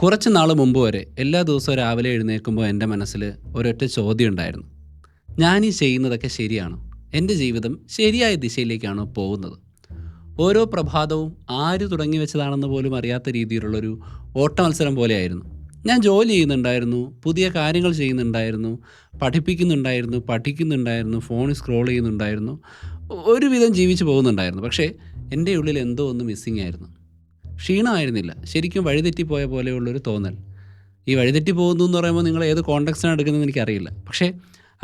കുറച്ച് നാൾ മുമ്പ് വരെ എല്ലാ ദിവസവും രാവിലെ എഴുന്നേൽക്കുമ്പോൾ എൻ്റെ മനസ്സിൽ ഒരൊറ്റ ചോദ്യം ഉണ്ടായിരുന്നു. ഞാൻ ഈ ചെയ്യുന്നതൊക്കെ ശരിയാണോ? എൻ്റെ ജീവിതം ശരിയായ ദിശയിലേക്കാണോ പോകുന്നത്? ഓരോ പ്രഭാതവും ആര് തുടങ്ങി വെച്ചതാണെന്ന് പോലും അറിയാത്ത രീതിയിലുള്ളൊരു ഓട്ട മത്സരം പോലെയായിരുന്നു. ഞാൻ ജോലി ചെയ്യുന്നുണ്ടായിരുന്നു, പുതിയ കാര്യങ്ങൾ ചെയ്യുന്നുണ്ടായിരുന്നു, പഠിക്കുന്നുണ്ടായിരുന്നു, ഫോണിൽ സ്ക്രോൾ ചെയ്യുന്നുണ്ടായിരുന്നു, ഒരുവിധം ജീവിച്ചു പോകുന്നുണ്ടായിരുന്നു. പക്ഷേ എൻ്റെ ഉള്ളിൽ എന്തോ ഒന്ന് മിസ്സിങ് ആയിരുന്നു. ക്ഷീണമായിരുന്നില്ല, ശരിക്കും വഴിതെറ്റിപ്പോയ പോലെയുള്ളൊരു തോന്നൽ. ഈ വഴിതെറ്റി പോകുന്നു എന്ന് പറയുമ്പോൾ നിങ്ങൾ ഏത് കോണ്ടെക്സ്റ്റാണ് എടുക്കുന്നതെന്ന് എനിക്കറിയില്ല. പക്ഷേ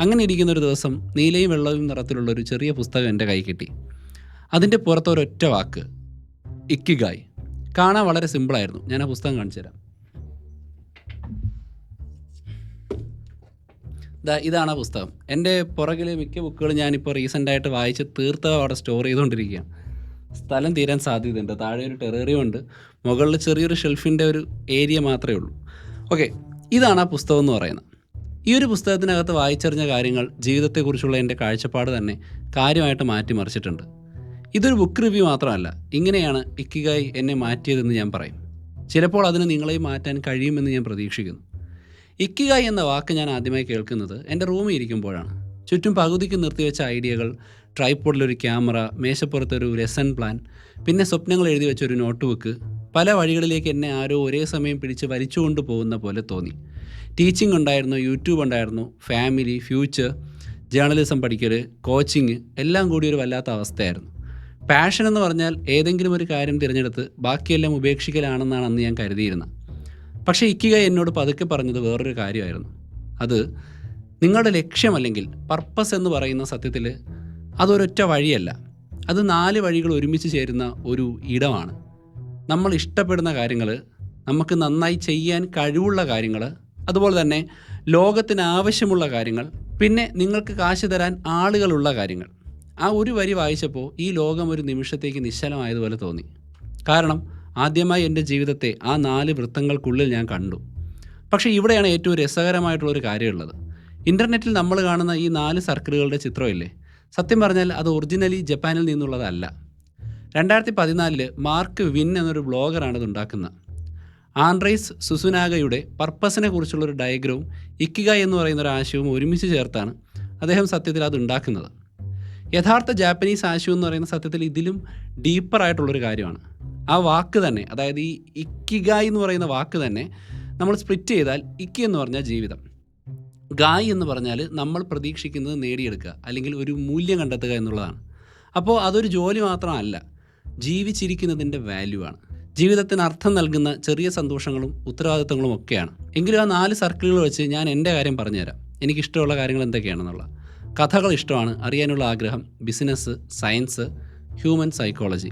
അങ്ങനെ ഇരിക്കുന്നൊരു ദിവസം നീലയും വെള്ളവും നിറത്തിലുള്ളൊരു ചെറിയ പുസ്തകം എൻ്റെ കൈ കിട്ടി. അതിൻ്റെ പുറത്ത് ഒരൊറ്റ വാക്ക്, ഇക്കിഗായ്. കാണാൻ വളരെ സിമ്പിളായിരുന്നു. ഞാൻ ആ പുസ്തകം കാണിച്ചു തരാം. ഇതാണ് ആ പുസ്തകം. എൻ്റെ പുറകിലെ മിക്ക ബുക്കുകളും ഞാനിപ്പോൾ റീസെൻ്റായിട്ട് വായിച്ച് തീർത്ത അവിടെ സ്റ്റോർ ചെയ്തുകൊണ്ടിരിക്കുകയാണ്. സ്ഥലം തീരാൻ സാധ്യതയുണ്ട്. താഴെ ഒരു ടെറേറിയം ഉണ്ട്, മുകളിൽ ചെറിയൊരു ഷെൽഫിൻ്റെ ഒരു ഏരിയ മാത്രമേ ഉള്ളൂ. ഓക്കെ, ഇതാണ് ആ പുസ്തകം എന്ന് പറയുന്നത്. ഈ ഒരു പുസ്തകത്തിനകത്ത് വായിച്ചറിഞ്ഞ കാര്യങ്ങൾ ജീവിതത്തെക്കുറിച്ചുള്ള എൻ്റെ കാഴ്ചപ്പാട് തന്നെ കാര്യമായിട്ട് മാറ്റിമറിച്ചിട്ടുണ്ട്. ഇതൊരു ബുക്ക് റിവ്യൂ മാത്രമല്ല, ഇങ്ങനെയാണ് ഇക്കിഗായ് എന്നെ മാറ്റിയതെന്ന് ഞാൻ പറയും. ചിലപ്പോൾ അതിന് നിങ്ങളെയും മാറ്റാൻ കഴിയുമെന്ന് ഞാൻ പ്രതീക്ഷിക്കുന്നു. ഇക്കിഗായ് എന്ന വാക്ക് ഞാൻ ആദ്യമായി കേൾക്കുന്നത് എൻ്റെ റൂമിൽ ഇരിക്കുമ്പോഴാണ്. ചുറ്റും പകുതിക്ക് നിർത്തിവെച്ച ഐഡിയകൾ, ട്രൈപോഡിലൊരു ക്യാമറ, മേശപ്പുറത്തൊരു ലെസൺ പ്ലാൻ, പിന്നെ സ്വപ്നങ്ങൾ എഴുതി വെച്ചൊരു നോട്ട് ബുക്ക്. പല വഴികളിലേക്ക് എന്നെ ആരോ ഒരേ സമയം പിടിച്ച് വലിച്ചുകൊണ്ട് പോകുന്ന പോലെ തോന്നി. ടീച്ചിങ് ഉണ്ടായിരുന്നു, യൂട്യൂബ് ഉണ്ടായിരുന്നു, ഫാമിലി, ഫ്യൂച്ചർ, ജേർണലിസം പഠിക്കൽ, കോച്ചിങ്, എല്ലാം കൂടി ഒരു വല്ലാത്ത അവസ്ഥയായിരുന്നു. പാഷൻ എന്ന് പറഞ്ഞാൽ ഏതെങ്കിലും ഒരു കാര്യം തിരഞ്ഞെടുത്ത് ബാക്കിയെല്ലാം ഉപേക്ഷിക്കലാണെന്നാണ് അന്ന് ഞാൻ കരുതിയിരുന്നത്. പക്ഷേ ഇക്കിഗായ് എന്നോട് പതുക്കെ പറഞ്ഞത് വേറൊരു കാര്യമായിരുന്നു. അത് നിങ്ങളുടെ ലക്ഷ്യമല്ലെങ്കിൽ പർപ്പസ് എന്ന് പറയുന്ന സത്യത്തിൽ അതൊരൊറ്റ വഴിയല്ല, അത് 4 വഴികൾ ഒരുമിച്ച് ചേരുന്ന ഒരു ഇടമാണ്. നമ്മൾ ഇഷ്ടപ്പെടുന്ന കാര്യങ്ങൾ, നമുക്ക് നന്നായി ചെയ്യാൻ കഴിവുള്ള കാര്യങ്ങൾ, അതുപോലെ തന്നെ ലോകത്തിന് ആവശ്യമുള്ള കാര്യങ്ങൾ, പിന്നെ നിങ്ങൾക്ക് കാശ് തരാൻ ആളുകളുള്ള കാര്യങ്ങൾ. ആ ഒരു വരി വായിച്ചപ്പോൾ ഈ ലോകം ഒരു നിമിഷത്തേക്ക് നിശ്ചലമായതുപോലെ തോന്നി. കാരണം ആദ്യമായി എൻ്റെ ജീവിതത്തെ ആ 4 വൃത്തങ്ങൾക്കുള്ളിൽ ഞാൻ കണ്ടു. പക്ഷേ ഇവിടെയാണ് ഏറ്റവും രസകരമായിട്ടുള്ളൊരു കാര്യമുള്ളത്. ഇൻ്റർനെറ്റിൽ നമ്മൾ കാണുന്ന ഈ 4 സർക്കിളുകളുടെ ചിത്രമില്ലേ, സത്യം പറഞ്ഞാൽ അത് ഒറിജിനലി ജപ്പാനിൽ നിന്നുള്ളതല്ല. 2014 മാർക്ക് വിൻ എന്നൊരു ബ്ലോഗറാണ് ഇത് ഉണ്ടാക്കുന്നത്. ആൻഡ്രേസ് സുസുനാഗയുടെ പർപ്പസിനെ കുറിച്ചുള്ളൊരു ഡയഗ്രവും ഇക്കിഗായ് എന്ന് പറയുന്ന ഒരു ആശയവും ഒരുമിച്ച് ചേർത്താണ് അദ്ദേഹം സത്യത്തിൽ അത് ഉണ്ടാക്കുന്നത്. യഥാർത്ഥ ജാപ്പനീസ് ആശയം എന്ന് പറയുന്ന സത്യത്തിൽ ഇതിലും ഡീപ്പറായിട്ടുള്ളൊരു കാര്യമാണ്. ആ വാക്ക് തന്നെ, അതായത് ഈ ഇക്കിഗായ് എന്ന് പറയുന്ന വാക്ക് തന്നെ നമ്മൾ സ്പ്ലിറ്റ് ചെയ്താൽ, ഇക്കി എന്ന് പറഞ്ഞാൽ ജീവിതം, ഗായ് എന്ന് പറഞ്ഞാൽ നമ്മൾ പ്രതീക്ഷിക്കുന്നത് നേടിയെടുക്കുക അല്ലെങ്കിൽ ഒരു മൂല്യം കണ്ടെത്തുക എന്നുള്ളതാണ്. അപ്പോൾ അതൊരു ജോലി മാത്രമല്ല, ജീവിച്ചിരിക്കുന്നതിൻ്റെ വാല്യൂ ആണ്. ജീവിതത്തിന് അർത്ഥം നൽകുന്ന ചെറിയ സന്തോഷങ്ങളും ഉത്തരവാദിത്തങ്ങളും ഒക്കെയാണ്. എങ്കിലും ആ 4 സർക്കിളുകൾ വെച്ച് ഞാൻ എൻ്റെ കാര്യം പറഞ്ഞുതരാം. എനിക്കിഷ്ടമുള്ള കാര്യങ്ങൾ എന്തൊക്കെയാണെന്നുള്ള. കഥകൾ ഇഷ്ടമാണ്, അറിയാനുള്ള ആഗ്രഹം, ബിസിനസ്, സയൻസ്, ഹ്യൂമൻ സൈക്കോളജി.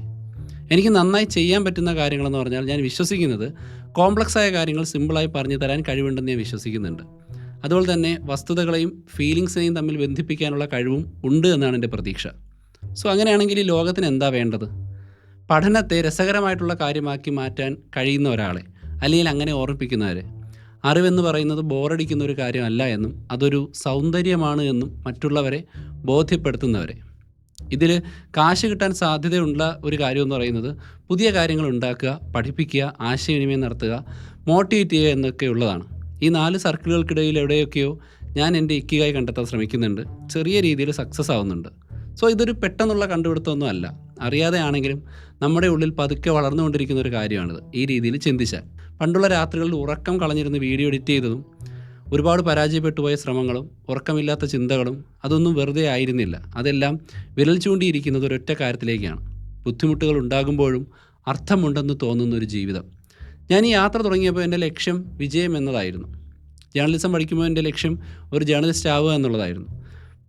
എനിക്ക് നന്നായി ചെയ്യാൻ പറ്റുന്ന കാര്യങ്ങളെന്ന് പറഞ്ഞാൽ ഞാൻ വിശ്വസിക്കുന്നത് കോംപ്ലക്സായ കാര്യങ്ങൾ സിമ്പിളായി പറഞ്ഞു തരാൻ കഴിവുണ്ടെന്ന് ഞാൻ വിശ്വസിക്കുന്നുണ്ട്. അതുപോലെ തന്നെ വസ്തുതകളെയും ഫീലിങ്സിനെയും തമ്മിൽ ബന്ധിപ്പിക്കാനുള്ള കഴിവും ഉണ്ട് എന്നാണ് എൻ്റെ പ്രതീക്ഷ. സോ അങ്ങനെയാണെങ്കിൽ ഈ ലോകത്തിന് എന്താ വേണ്ടത്? പഠനത്തെ രസകരമായിട്ടുള്ള കാര്യമാക്കി മാറ്റാൻ കഴിയുന്ന ഒരാളെ, അല്ലെങ്കിൽ അങ്ങനെ ഓർമ്മിപ്പിക്കുന്നവരെ. അറിവെന്ന് പറയുന്നത് ബോറടിക്കുന്ന ഒരു കാര്യമല്ല എന്നും അതൊരു സൗന്ദര്യമാണ് എന്നും മറ്റുള്ളവരെ ബോധ്യപ്പെടുത്തുന്നവരെ. ഇതിൽ കാശ് കിട്ടാൻ സാധ്യതയുള്ള ഒരു കാര്യമെന്ന് പറയുന്നത് പുതിയ കാര്യങ്ങൾ ഉണ്ടാക്കുക, പഠിപ്പിക്കുക, ആശയവിനിമയം നടത്തുക, മോട്ടിവേറ്റ് ചെയ്യുക എന്നൊക്കെ ഉള്ളതാണ്. ഈ 4 സർക്കിളുകൾക്കിടയിൽ എവിടെയൊക്കെയോ ഞാൻ എൻ്റെ ഇക്കിഗായ് കണ്ടെത്താൻ ശ്രമിക്കുന്നുണ്ട്. ചെറിയ രീതിയിൽ സക്സസ് ആവുന്നുണ്ട്. സോ ഇതൊരു പെട്ടെന്നുള്ള കണ്ടുപിടുത്തമൊന്നും അല്ല. അറിയാതെ ആണെങ്കിലും നമ്മുടെ ഉള്ളിൽ പതുക്കെ വളർന്നുകൊണ്ടിരിക്കുന്ന ഒരു കാര്യമാണിത്, ഈ രീതിയിൽ ചിന്തിച്ചാൽ. പണ്ടുള്ള രാത്രികളിൽ ഉറക്കം കളഞ്ഞിരുന്ന് വീഡിയോ എഡിറ്റ് ചെയ്തതും ഒരുപാട് പരാജയപ്പെട്ടു പോയ ശ്രമങ്ങളും ഉറക്കമില്ലാത്ത ചിന്തകളും അതൊന്നും വെറുതെ ആയിരുന്നില്ല. അതെല്ലാം വിരൽ ചൂണ്ടിയിരിക്കുന്നത് ഒരൊറ്റ കാര്യത്തിലേക്കാണ്: ബുദ്ധിമുട്ടുകൾ ഉണ്ടാകുമ്പോഴും അർത്ഥമുണ്ടെന്ന് തോന്നുന്ന ഒരു ജീവിതം. ഞാൻ ഈ യാത്ര തുടങ്ങിയപ്പോൾ എൻ്റെ ലക്ഷ്യം വിജയം എന്നതായിരുന്നു. ജേർണലിസം പഠിക്കുമ്പോൾ എൻ്റെ ലക്ഷ്യം ഒരു ജേർണലിസ്റ്റ് ആവുക എന്നുള്ളതായിരുന്നു.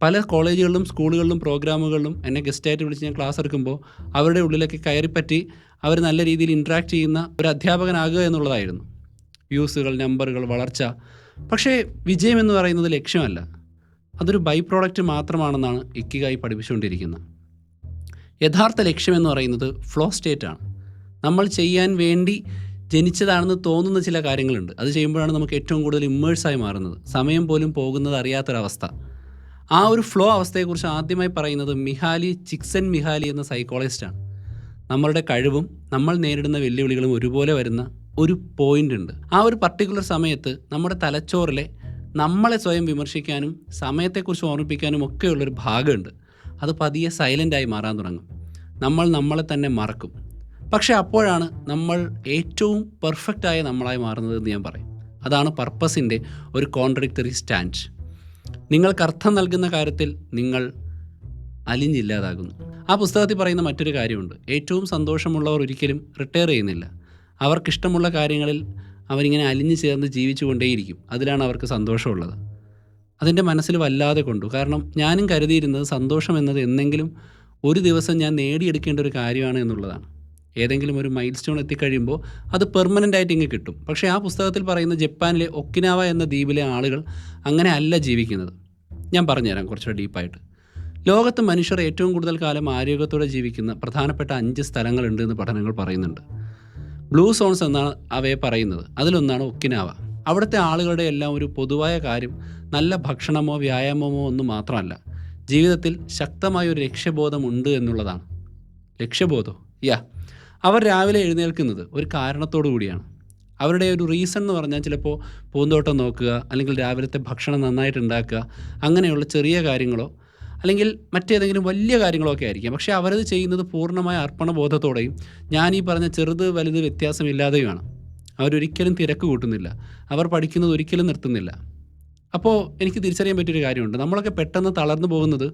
പല കോളേജുകളിലും സ്കൂളുകളിലും പ്രോഗ്രാമുകളിലും എന്നെ ഗസ്റ്റായിട്ട് വിളിച്ച് ഞാൻ ക്ലാസ് എടുക്കുമ്പോൾ അവരുടെ ഉള്ളിലൊക്കെ കയറിപ്പറ്റി അവർ നല്ല രീതിയിൽ ഇൻട്രാക്ട് ചെയ്യുന്ന ഒരു അധ്യാപകനാകുക എന്നുള്ളതായിരുന്നു. വ്യൂസുകൾ, നമ്പറുകൾ, വളർച്ച. പക്ഷേ വിജയം എന്ന് പറയുന്നത് ലക്ഷ്യമല്ല, അതൊരു ബൈ പ്രോഡക്റ്റ് മാത്രമാണെന്നാണ് ഇക്കിഗായ് പഠിപ്പിച്ചുകൊണ്ടിരിക്കുന്നത്. യഥാർത്ഥ ലക്ഷ്യം എന്ന് പറയുന്നത് ഫ്ലോ സ്റ്റേറ്റാണ്. നമ്മൾ ചെയ്യാൻ വേണ്ടി ജനിച്ചതാണെന്ന് തോന്നുന്ന ചില കാര്യങ്ങളുണ്ട്. അത് ചെയ്യുമ്പോഴാണ് നമുക്ക് ഏറ്റവും കൂടുതൽ ഇമ്മേഴ്സായി മാറുന്നത്, സമയം പോലും പോകുന്നത് അറിയാത്തൊരവസ്ഥ. ആ ഒരു ഫ്ലോ അവസ്ഥയെക്കുറിച്ച് ആദ്യമായി പറയുന്നത് മിഹാലി ചിക്സൻമിഹാലി എന്ന സൈക്കോളജിസ്റ്റാണ്. നമ്മളുടെ കഴിവും നമ്മൾ നേരിടുന്ന വെല്ലുവിളികളും ഒരുപോലെ വരുന്ന ഒരു പോയിൻ്റ് ഉണ്ട്. ആ ഒരു പർട്ടിക്കുലർ സമയത്ത് നമ്മുടെ തലച്ചോറിലെ നമ്മളെ സ്വയം വിമർശിക്കാനും സമയത്തെക്കുറിച്ച് ഓർമ്മിപ്പിക്കാനും ഒക്കെയുള്ളൊരു ഭാഗമുണ്ട്. അത് പതിയെ സൈലൻ്റായി മാറാൻ തുടങ്ങും. നമ്മൾ നമ്മളെ തന്നെ മറക്കും. പക്ഷേ അപ്പോഴാണ് നമ്മൾ ഏറ്റവും പെർഫെക്റ്റായ നമ്മളായി മാറുന്നത് എന്ന് ഞാൻ പറയും. അതാണ് പർപ്പസിൻ്റെ ഒരു കോൺട്രഡിക്ടറി സ്റ്റാൻഡ്. നിങ്ങൾക്ക് അർത്ഥം നൽകുന്ന കാര്യത്തിൽ നിങ്ങൾ അലിഞ്ഞില്ലാതാകുന്നു. ആ പുസ്തകത്തിൽ പറയുന്ന മറ്റൊരു കാര്യമുണ്ട്. ഏറ്റവും സന്തോഷമുള്ളവർ ഒരിക്കലും റിട്ടയർ ചെയ്യുന്നില്ല. അവർക്കിഷ്ടമുള്ള കാര്യങ്ങളിൽ അവരിങ്ങനെ അലിഞ്ഞു ചേർന്ന് ജീവിച്ചു കൊണ്ടേയിരിക്കും. അതിലാണ് അവർക്ക് സന്തോഷമുള്ളത്. അതെൻ്റെ മനസ്സിൽ വല്ലാതെ കൊണ്ടു. കാരണം ഞാനും കരുതിയിരുന്നത് സന്തോഷം എന്നത് എന്നെങ്കിലും ഒരു ദിവസം ഞാൻ നേടിയെടുക്കേണ്ട ഒരു കാര്യമാണ് എന്നുള്ളതാണ്. ഏതെങ്കിലും ഒരു മൈൽ സ്റ്റോൺ എത്തിക്കഴിയുമ്പോൾ അത് പെർമനൻ്റ് ആയിട്ട് ഇങ്ങ് കിട്ടും. പക്ഷേ ആ പുസ്തകത്തിൽ പറയുന്ന ജപ്പാനിലെ ഒക്കിനാവ എന്ന ദ്വീപിലെ ആളുകൾ അങ്ങനെ അല്ല ജീവിക്കുന്നത്. ഞാൻ പറഞ്ഞുതരാം കുറച്ചുകൂടെ ഡീപ്പായിട്ട്. ലോകത്ത് മനുഷ്യർ ഏറ്റവും കൂടുതൽ കാലം ആരോഗ്യത്തോടെ ജീവിക്കുന്ന പ്രധാനപ്പെട്ട 5 സ്ഥലങ്ങളുണ്ട് എന്ന് പഠനങ്ങൾ പറയുന്നുണ്ട്. ബ്ലൂ സോൺസ് എന്നാണ് അവയെ പറയുന്നത്. അതിലൊന്നാണ് ഒക്കിനാവ. അവിടുത്തെ ആളുകളുടെ എല്ലാം ഒരു പൊതുവായ കാര്യം നല്ല ഭക്ഷണമോ വ്യായാമമോ ഒന്നും മാത്രമല്ല, ജീവിതത്തിൽ ശക്തമായൊരു ലക്ഷ്യബോധമുണ്ട് എന്നുള്ളതാണ്. ലക്ഷ്യബോധം അവർ രാവിലെ എഴുന്നേൽക്കുന്നത് ഒരു കാരണത്തോടു കൂടിയാണ്. അവരുടെ ഒരു റീസൺ എന്ന് പറഞ്ഞാൽ ചിലപ്പോൾ പൂന്തോട്ടം നോക്കുക, അല്ലെങ്കിൽ രാവിലത്തെ ഭക്ഷണം നന്നായിട്ട് ഉണ്ടാക്കുക, അങ്ങനെയുള്ള ചെറിയ കാര്യങ്ങളോ അല്ലെങ്കിൽ മറ്റേതെങ്കിലും വലിയ കാര്യങ്ങളൊക്കെ ആയിരിക്കാം. പക്ഷേ അവരത് ചെയ്യുന്നത് പൂർണ്ണമായ അർപ്പണബോധത്തോടെയും ഞാൻ ഈ പറഞ്ഞ ചെറുത് വലുത് വ്യത്യാസമില്ലാതെയുമാണ്. അവരൊരിക്കലും തിരക്ക് കൂട്ടുന്നില്ല. അവർ പഠിക്കുന്നത് ഒരിക്കലും നിർത്തുന്നില്ല. അപ്പോൾ എനിക്ക് തിരിച്ചറിയാൻ പറ്റിയൊരു കാര്യമുണ്ട്. നമ്മളൊക്കെ പെട്ടെന്ന് തളർന്നു പോകുന്നത്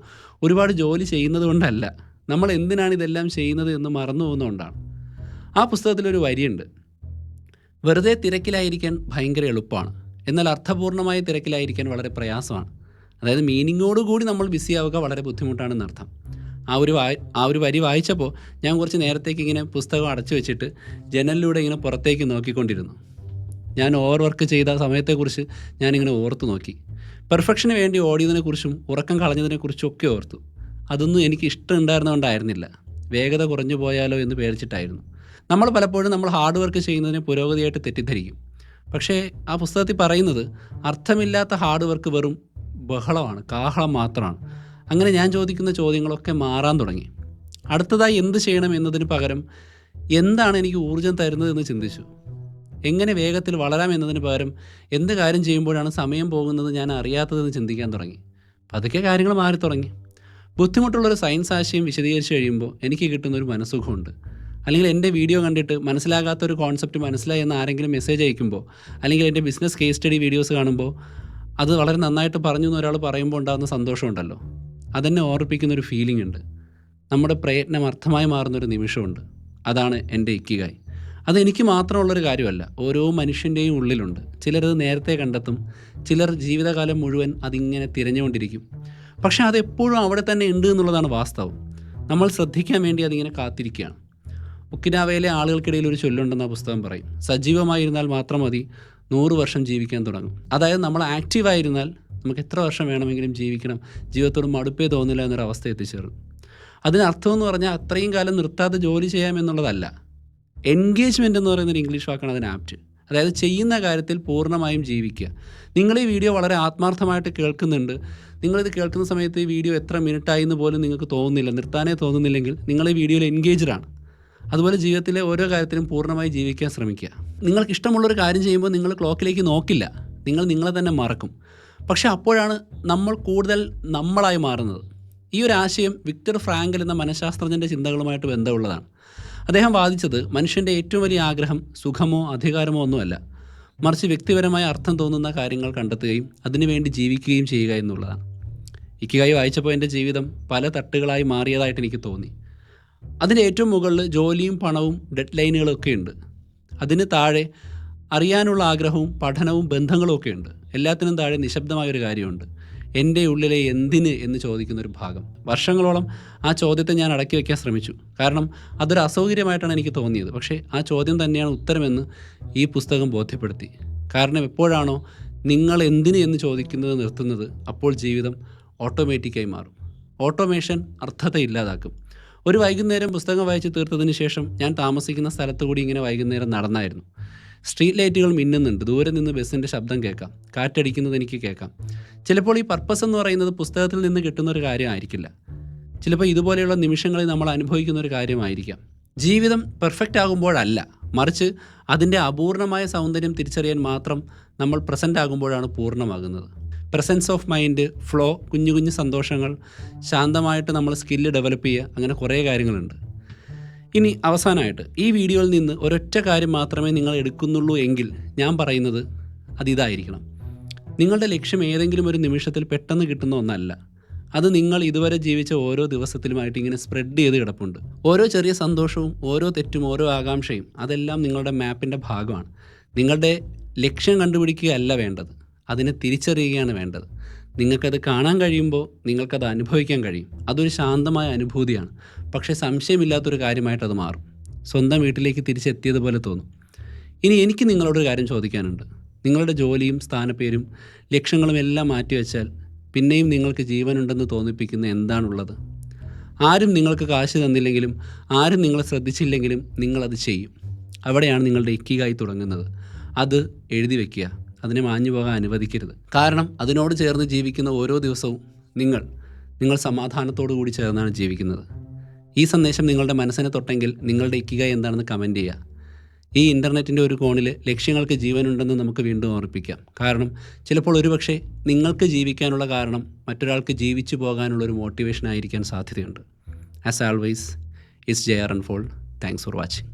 ഒരുപാട് ജോലി ചെയ്യുന്നത് കൊണ്ടല്ല, നമ്മൾ എന്തിനാണ് ഇതെല്ലാം ചെയ്യുന്നത് എന്ന് മറന്നു പോകുന്നതുകൊണ്ടാണ്. ആ പുസ്തകത്തിലൊരു വരിയുണ്ട്: വെറുതെ തിരക്കിലായിരിക്കാൻ ഭയങ്കര എളുപ്പമാണ്, എന്നാൽ അർത്ഥപൂർണ്ണമായ തിരക്കിലായിരിക്കാൻ വളരെ പ്രയാസമാണ്. അതായത് മീനിങ്ങോടുകൂടി നമ്മൾ ബിസി ആവുക വളരെ ബുദ്ധിമുട്ടാണെന്നർത്ഥം. ആ ഒരു വരി വായിച്ചപ്പോൾ ഞാൻ കുറച്ച് നേരത്തേക്ക് ഇങ്ങനെ പുസ്തകം അടച്ചു വെച്ചിട്ട് ജനലിലൂടെ ഇങ്ങനെ പുറത്തേക്ക് നോക്കിക്കൊണ്ടിരുന്നു. ഞാൻ ഓവർ വർക്ക് ചെയ്ത സമയത്തെക്കുറിച്ച് ഞാനിങ്ങനെ ഓർത്തു നോക്കി. പെർഫെക്ഷന് വേണ്ടി ഓടിയതിനെക്കുറിച്ചും ഉറക്കം കളഞ്ഞതിനെക്കുറിച്ചും ഒക്കെ ഓർത്തു. അതൊന്നും എനിക്ക് ഇഷ്ടമുണ്ടായിരുന്നതുകൊണ്ടായിരുന്നില്ല, വേഗത കുറഞ്ഞു പോയാലോ എന്ന് പേടിച്ചിട്ടായിരുന്നു. നമ്മൾ പലപ്പോഴും നമ്മൾ ഹാർഡ് വർക്ക് ചെയ്യുന്നതിനെ പുരോഗതിയായിട്ട് തെറ്റിദ്ധരിക്കും. പക്ഷേ ആ പുസ്തകത്തിൽ പറയുന്നത് അർത്ഥമില്ലാത്ത ഹാർഡ് വർക്ക് വെറും ബഹളമാണ്, കാഹളം മാത്രമാണ്. അങ്ങനെ ഞാൻ ചോദിക്കുന്ന ചോദ്യങ്ങളൊക്കെ മാറാൻ തുടങ്ങി. അടുത്തതായി എന്ത് ചെയ്യണം എന്നതിന് പകരം എന്താണ് എനിക്ക് ഊർജ്ജം തരുന്നതെന്ന് ചിന്തിച്ചു. എങ്ങനെ വേഗത്തിൽ വളരാം എന്നതിന് പകരം എന്ത് കാര്യം ചെയ്യുമ്പോഴാണ് സമയം പോകുന്നത് ഞാൻ അറിയാത്തതെന്ന് ചിന്തിക്കാൻ തുടങ്ങി. പതുക്കെ കാര്യങ്ങൾ മാറി തുടങ്ങി. ബുദ്ധിമുട്ടുള്ളൊരു സയൻസ് ആശയം വിശദീകരിച്ച് കഴിയുമ്പോൾ എനിക്ക് കിട്ടുന്നൊരു മനസ്സുഖമുണ്ട്. അല്ലെങ്കിൽ എൻ്റെ വീഡിയോ കണ്ടിട്ട് മനസ്സിലാകാത്തൊരു കോൺസെപ്റ്റ് മനസ്സിലായി എന്ന് ആരെങ്കിലും മെസ്സേജ് അയക്കുമ്പോൾ, അല്ലെങ്കിൽ എൻ്റെ ബിസിനസ് കേസ് സ്റ്റഡി വീഡിയോസ് കാണുമ്പോൾ അത് വളരെ നന്നായിട്ട് പറഞ്ഞു എന്ന് ഒരാൾ പറയുമ്പോൾ ഉണ്ടാകുന്ന സന്തോഷമുണ്ടല്ലോ, അതെന്നെ ഓർമ്മിപ്പിക്കുന്നൊരു ഫീലിംഗ് ഉണ്ട്. നമ്മുടെ പ്രയത്നം അർത്ഥമായി മാറുന്നൊരു നിമിഷമുണ്ട്. അതാണ് എൻ്റെ ഇക്കിഗായ്. അതെനിക്ക് മാത്രമുള്ളൊരു കാര്യമല്ല, ഓരോ മനുഷ്യൻ്റെയും ഉള്ളിലുണ്ട്. ചിലരത് നേരത്തെ കണ്ടെത്തും, ചിലർ ജീവിതകാലം മുഴുവൻ അതിങ്ങനെ തിരഞ്ഞുകൊണ്ടിരിക്കും. പക്ഷേ അതെപ്പോഴും അവിടെ തന്നെ ഉണ്ട് എന്നുള്ളതാണ് വാസ്തവം. നമ്മൾ ശ്രദ്ധിക്കാൻ വേണ്ടി അതിങ്ങനെ കാത്തിരിക്കുകയാണ്. ഒക്കിനാവയിലെ ആളുകൾക്കിടയിൽ ഒരു ചൊല്ലുണ്ടെന്ന പുസ്തകം പറയും: സജീവമായിരുന്നാൽ മാത്രം മതി 100 വർഷം ജീവിക്കാൻ തുടങ്ങും. അതായത് നമ്മൾ ആക്റ്റീവായിരുന്നാൽ നമുക്ക് എത്ര വർഷം വേണമെങ്കിലും ജീവിക്കണം, ജീവിതത്തോട് മടുപ്പേ തോന്നില്ല എന്നൊരവസ്ഥ എത്തിച്ചേരും. അതിനർത്ഥമെന്ന് പറഞ്ഞാൽ അത്രയും കാലം നിർത്താതെ ജോലി ചെയ്യാമെന്നുള്ളതല്ല. എൻഗേജ്മെൻ്റ് എന്ന് പറയുന്നൊരു ഇംഗ്ലീഷ് വാക്കാണ് അതിന് ആപ്റ്റ്. അതായത് ചെയ്യുന്ന കാര്യത്തിൽ പൂർണ്ണമായും ജീവിക്കുക. നിങ്ങൾ ഈ വീഡിയോ വളരെ ആത്മാർത്ഥമായിട്ട് കേൾക്കുന്നുണ്ട്. നിങ്ങളിത് കേൾക്കുന്ന സമയത്ത് ഈ വീഡിയോ എത്ര മിനിറ്റായി എന്ന് പോലും നിങ്ങൾക്ക് തോന്നുന്നില്ല, നിർത്താനേ തോന്നുന്നില്ലെങ്കിൽ നിങ്ങൾ ഈ വീഡിയോയിൽ എൻഗേജ്ഡാണ്. അതുപോലെ ജീവിതത്തിലെ ഓരോ കാര്യത്തിലും പൂർണ്ണമായി ജീവിക്കാൻ ശ്രമിക്കുക. നിങ്ങൾക്ക് ഇഷ്ടമുള്ളൊരു കാര്യം ചെയ്യുമ്പോൾ നിങ്ങൾ ക്ലോക്കിലേക്ക് നോക്കില്ല, നിങ്ങൾ നിങ്ങളെ തന്നെ മറക്കും. പക്ഷേ അപ്പോഴാണ് നമ്മൾ കൂടുതൽ നമ്മളായി മാറുന്നത്. ഈ ഒരു ആശയം വിക്ടർ ഫ്രാങ്കൽ എന്ന മനഃശാസ്ത്രജ്ഞൻ്റെ ചിന്തകളുമായിട്ട് ബന്ധമുള്ളതാണ്. അദ്ദേഹം വാദിച്ചത് മനുഷ്യൻ്റെ ഏറ്റവും വലിയ ആഗ്രഹം സുഖമോ അധികാരമോ ഒന്നുമല്ല, മറിച്ച് വ്യക്തിപരമായ അർത്ഥം തോന്നുന്ന കാര്യങ്ങൾ കണ്ടെത്തുകയും അതിനുവേണ്ടി ജീവിക്കുകയും ചെയ്യുക എന്നുള്ളതാണ്. ഇക്കിഗായ് വായിച്ചപ്പോൾ എൻ്റെ ജീവിതം പല തട്ടുകളായി മാറിയതായിട്ട് എനിക്ക് തോന്നി. അതിൻ്റെ ഏറ്റവും മുകളിൽ ജോലിയും പണവും ഡെഡ് ലൈനുകളും ഒക്കെ ഉണ്ട്. അതിന് താഴെ അറിയാനുള്ള ആഗ്രഹവും പഠനവും ബന്ധങ്ങളും ഒക്കെ ഉണ്ട്. എല്ലാത്തിനും താഴെ നിശബ്ദമായൊരു കാര്യമുണ്ട്: എൻ്റെ ഉള്ളിലെ എന്തിന് എന്ന് ചോദിക്കുന്നൊരു ഭാഗം. വർഷങ്ങളോളം ആ ചോദ്യത്തെ ഞാൻ അടക്കി വയ്ക്കാൻ ശ്രമിച്ചു. കാരണം അതൊരു അസൗകര്യമായിട്ടാണ് എനിക്ക് തോന്നിയത്. പക്ഷേ ആ ചോദ്യം തന്നെയാണ് ഉത്തരമെന്ന് ഈ പുസ്തകം ബോധ്യപ്പെടുത്തി. കാരണം എപ്പോഴാണോ നിങ്ങൾ എന്തിന് എന്ന് ചോദിക്കുന്നത് നിർത്തുന്നത്, അപ്പോൾ ജീവിതം ഓട്ടോമാറ്റിക്കായി മാറും. ഓട്ടോമേഷൻ അർത്ഥത്തെ ഇല്ലാതാക്കും. ഒരു വൈകുന്നേരം പുസ്തകം വായിച്ച് തീർത്തതിന് ശേഷം ഞാൻ താമസിക്കുന്ന സ്ഥലത്ത് കൂടി ഇങ്ങനെ വൈകുന്നേരം നടന്നായിരുന്നു. സ്ട്രീറ്റ് ലൈറ്റുകൾ മിന്നുന്നുണ്ട്, ദൂരെ നിന്ന് ബസ്സിൻ്റെ ശബ്ദം കേൾക്കാം, കാറ്റടിക്കുന്നത് എനിക്ക് കേൾക്കാം. ചിലപ്പോൾ ഈ പർപ്പസ് എന്ന് പറയുന്നത് പുസ്തകത്തിൽ നിന്ന് കിട്ടുന്നൊരു കാര്യമായിരിക്കില്ല. ചിലപ്പോൾ ഇതുപോലെയുള്ള നിമിഷങ്ങളിൽ നമ്മൾ അനുഭവിക്കുന്ന ഒരു കാര്യമായിരിക്കാം. ജീവിതം പെർഫെക്റ്റ് ആകുമ്പോഴല്ല, മറിച്ച് അതിൻ്റെ അപൂർണമായ സൗന്ദര്യം തിരിച്ചറിയാൻ മാത്രം നമ്മൾ പ്രസൻ്റ് ആകുമ്പോഴാണ് പൂർണ്ണമാകുന്നത്. പ്രസൻസ് ഓഫ് മൈൻഡ്, ഫ്ലോ, കുഞ്ഞു കുഞ്ഞു സന്തോഷങ്ങൾ, ശാന്തമായിട്ട് നമ്മൾ സ്കില്ല് ഡെവലപ്പ് ചെയ്യുക, അങ്ങനെ കുറേ കാര്യങ്ങളുണ്ട്. ഇനി അവസാനമായിട്ട് ഈ വീഡിയോയിൽ നിന്ന് ഒരൊറ്റ കാര്യം മാത്രമേ നിങ്ങൾ എടുക്കുന്നുള്ളൂ എങ്കിൽ ഞാൻ പറയുന്നത് അതിതായിരിക്കണം. നിങ്ങളുടെ ലക്ഷ്യം ഏതെങ്കിലും ഒരു നിമിഷത്തിൽ പെട്ടെന്ന് കിട്ടുന്ന ഒന്നല്ല. അത് നിങ്ങൾ ഇതുവരെ ജീവിച്ച ഓരോ ദിവസത്തിലുമായിട്ട് ഇങ്ങനെ സ്പ്രെഡ് ചെയ്ത് കിടപ്പുണ്ട്. ഓരോ ചെറിയ സന്തോഷവും, ഓരോ തെറ്റും, ഓരോ ആകാംക്ഷയും അതെല്ലാം നിങ്ങളുടെ മാപ്പിൻ്റെ ഭാഗമാണ്. നിങ്ങളുടെ ലക്ഷ്യം കണ്ടുപിടിക്കുകയല്ല വേണ്ടത്, അതിനെ തിരിച്ചറിയുകയാണ് വേണ്ടത്. നിങ്ങൾക്കത് കാണാൻ കഴിയുമ്പോൾ നിങ്ങൾക്കത് അനുഭവിക്കാൻ കഴിയും. അതൊരു ശാന്തമായ അനുഭൂതിയാണ്. പക്ഷേ സംശയമില്ലാത്തൊരു കാര്യമായിട്ട് അത് മാറും. സ്വന്തം വീട്ടിലേക്ക് തിരിച്ചെത്തിയതുപോലെ തോന്നും. ഇനി എനിക്ക് നിങ്ങളോടൊരു കാര്യം ചോദിക്കാനുണ്ട്. നിങ്ങളുടെ ജോലിയും സ്ഥാനപ്പേരും ലക്ഷ്യങ്ങളും എല്ലാം മാറ്റിവെച്ചാൽ പിന്നെയും നിങ്ങൾക്ക് ജീവനുണ്ടെന്ന് തോന്നിപ്പിക്കുന്ന എന്താണുള്ളത്? ആരും നിങ്ങൾക്ക് കാശ് തന്നില്ലെങ്കിലും ആരും നിങ്ങളെ ശ്രദ്ധിച്ചില്ലെങ്കിലും നിങ്ങളത് ചെയ്യും. അവിടെയാണ് നിങ്ങളുടെ ഇക്കിഗായി തുടങ്ങുന്നത്. അത് എഴുതി വയ്ക്കുക, അതിനെ മാഞ്ഞു പോകാൻ അനുവദിക്കരുത്. കാരണം അതിനോട് ചേർന്ന് ജീവിക്കുന്ന ഓരോ ദിവസവും നിങ്ങൾ സമാധാനത്തോടു കൂടി ചേർന്നാണ് ജീവിക്കുന്നത്. ഈ സന്ദേശം നിങ്ങളുടെ മനസ്സിനെ തൊട്ടെങ്കിൽ നിങ്ങളുടെ ഇക്കിഗായി എന്താണെന്ന് കമൻറ്റ് ചെയ്യുക. ഈ ഇൻ്റർനെറ്റിൻ്റെ ഒരു കോണിൽ ലക്ഷ്യങ്ങൾക്ക് ജീവനുണ്ടെന്ന് നമുക്ക് വീണ്ടും ഓർപ്പിക്കാം. കാരണം ചിലപ്പോൾ ഒരുപക്ഷെ നിങ്ങൾക്ക് ജീവിക്കാനുള്ള കാരണം മറ്റൊരാൾക്ക് ജീവിച്ചു പോകാനുള്ളൊരു മോട്ടിവേഷൻ ആയിരിക്കാൻ സാധ്യതയുണ്ട്. As always, it's JR Unfold. Thanks for watching.